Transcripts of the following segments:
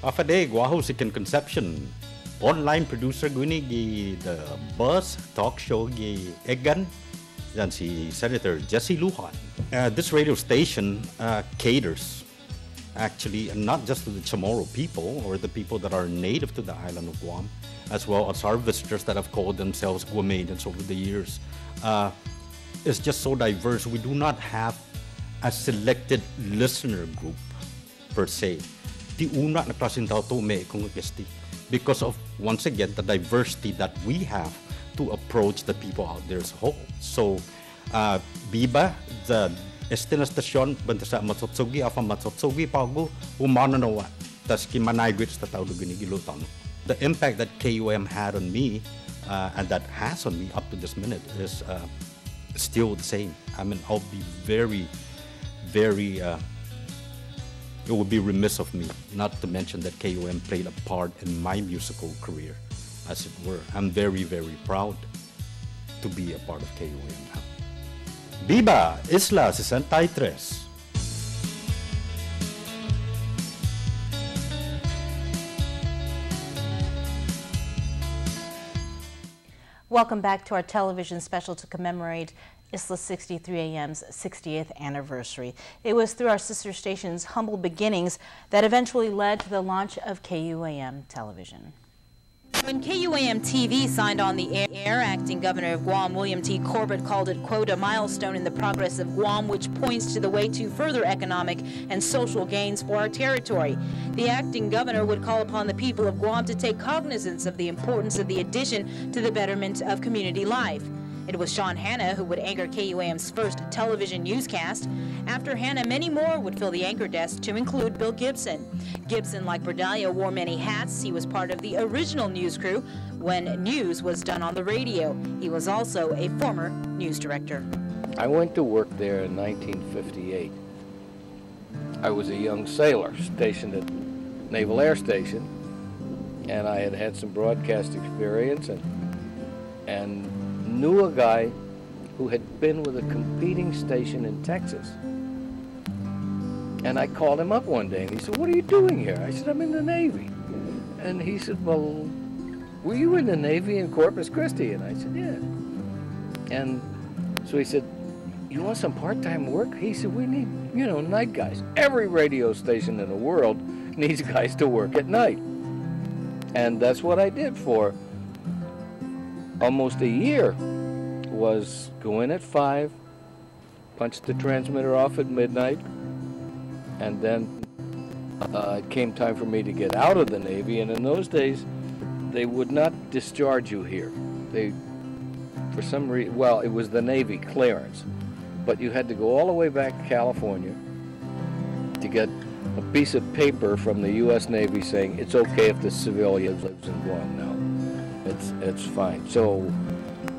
Afade Guaho Sikan Conception. Online producer guni gi the buzz talk show gi Egan dan si Senator Jesse Lujan. This radio station caters actually not just to the Chamorro people or the people that are native to the island of Guam, as well as our visitors that have called themselves Guamanians over the years. It's just so diverse. We do not have a selected listener group per se. Di una na klaseng tao to may kung guesti. Because of, once again, the diversity that we have to approach the people out there as a whole. So, Biba, the Estina Station, Bantasa Matsotsugi, Afa Matsotsugi, Pago, Umananawa, Taski Managwits, the Tau Gilutan. The impact that KUAM had on me, and that has on me up to this minute, is still the same. I mean, I'll be very, very. It would be remiss of me not to mention that KUAM played a part in my musical career, as it were. I'm very, very proud to be a part of KUAM now. Biba, Isla 63. Welcome back to our television special to commemorate Isla 63 AM's 60th anniversary. It was through our sister station's humble beginnings that eventually led to the launch of KUAM television. When KUAM TV signed on the air, acting governor of Guam, William T. Corbett, called it, quote, a milestone in the progress of Guam, which points to the way to further economic and social gains for our territory. The acting governor would call upon the people of Guam to take cognizance of the importance of the addition to the betterment of community life. It was Sean Hanna who would anchor KUAM's first television newscast. After Hanna, many more would fill the anchor desk, to include Bill Gibson. Gibson, like Berdalia, wore many hats. He was part of the original news crew when news was done on the radio. He was also a former news director. I went to work there in 1958. I was a young sailor stationed at Naval Air Station, and I had had some broadcast experience and knew a guy who had been with a competing station in Texas. And I called him up one day and he said, "What are you doing here?" I said, "I'm in the Navy." And he said, "Well, were you in the Navy in Corpus Christi?" And I said, "Yeah." And so he said, "You want some part-time work?" He said, "We need, night guys. Every radio station in the world needs guys to work at night." And that's what I did for almost a year. Was go in at 5, punch the transmitter off at midnight, and then it came time for me to get out of the Navy. And in those days, they would not discharge you here. They, for some reason, well, it was the Navy clearance, but you had to go all the way back to California to get a piece of paper from the U.S. Navy saying it's okay if the civilian lives in Guam now. It's fine. So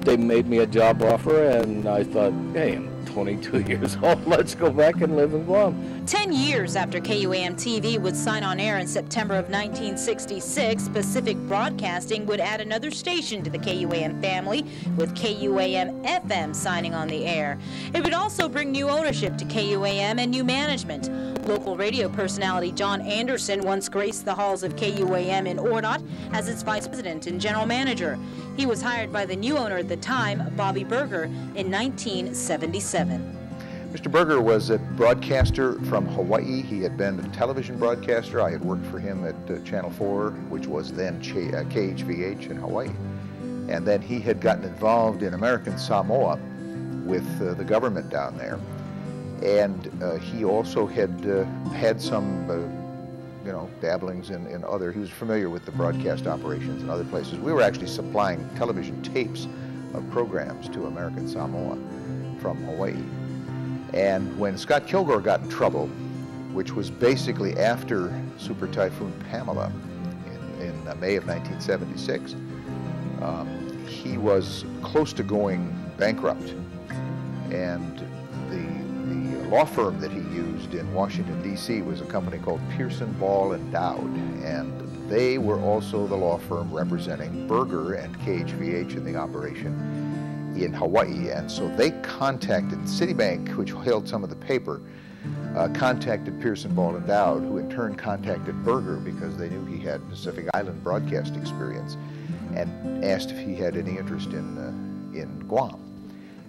they made me a job offer, and I thought, hey, I'm 22 years old. Let's go back and live in Guam. 10 years after KUAM TV would sign on air in September of 1966, Pacific Broadcasting would add another station to the KUAM family, with KUAM FM signing on the air. It would also bring new ownership to KUAM and new management. Local radio personality John Anderson once graced the halls of KUAM in Ordot as its vice president and general manager. He was hired by the new owner at the time, Bobby Berger, in 1977. Mr. Berger was a broadcaster from Hawaii. He had been a television broadcaster. I had worked for him at Channel 4, which was then KHVH in Hawaii. And then he had gotten involved in American Samoa with the government down there. And he also had had some, dabblings in other, he was familiar with the broadcast operations in other places. We were actually supplying television tapes of programs to American Samoa from Hawaii. And when Scott Kilgore got in trouble, which was basically after Super Typhoon Pamela in May of 1976, he was close to going bankrupt. And the law firm that he used in Washington, D.C. was a company called Pearson, Ball and Dowd. And they were also the law firm representing Berger and KHVH in the operation in Hawaii. And so they contacted Citibank, which held some of the paper, contacted Pearson Ball and Dowd, who in turn contacted Berger because they knew he had Pacific Island broadcast experience, and asked if he had any interest in Guam.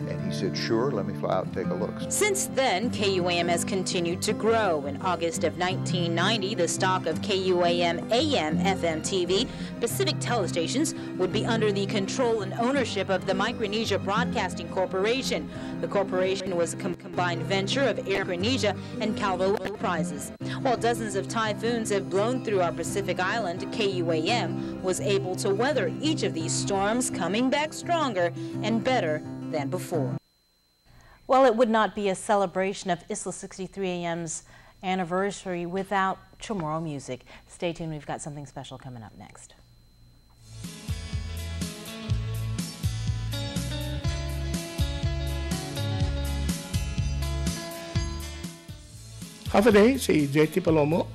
And he said, sure, let me fly out and take a look. Since then, KUAM has continued to grow. In August of 1990, the stock of KUAM AM, FM, TV, Pacific telestations would be under the control and ownership of the Micronesia Broadcasting Corporation. The corporation was a combined venture of Air Micronesia and Calvo Enterprises. While dozens of typhoons have blown through our Pacific Island, KUAM was able to weather each of these storms, coming back stronger and better than before. Well, it would not be a celebration of Isla 63 AM's anniversary without Chamorro music. Stay tuned, we've got something special coming up next. Have a day, si JT Palomo.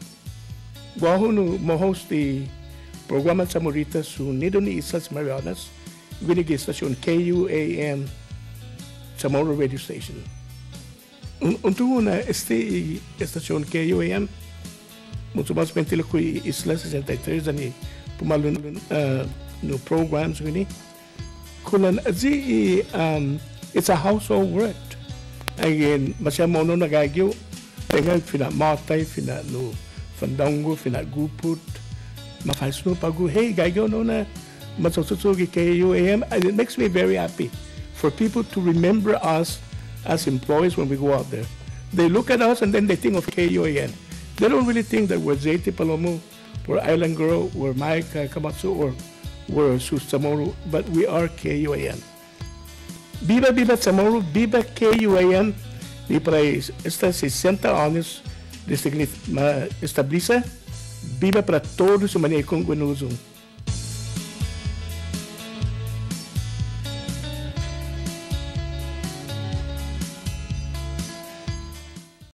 Guahunu mo-host the programa sa Morita su Nido ni Islas Marianas, Guinigi Station KUAM Chamorro radio station. Untungo na este estación KUAM, mucho más mentira que Isla 63 ani pumalun no programs gini. Kunan azi it's a household word. Again, masya mono nagagyo. Tenga fina matay, fina no fandango, fina guput, mafais no pagu. Hey, gagyo no na masosotsogi KUAM, and it makes me very happy for people to remember us as employees when we go out there. They look at us and then they think of KUAM. They don't really think that we're Zeti Palomo, we're Island Girl, we're Mike Kamatsu, or we're Sus Chamorro, but we are KUAM. Biba Biba Chamorro, Biba KUAM, ni para esta 60 anos desde que establiza, Biba para todos os maneiros com Guanuzum.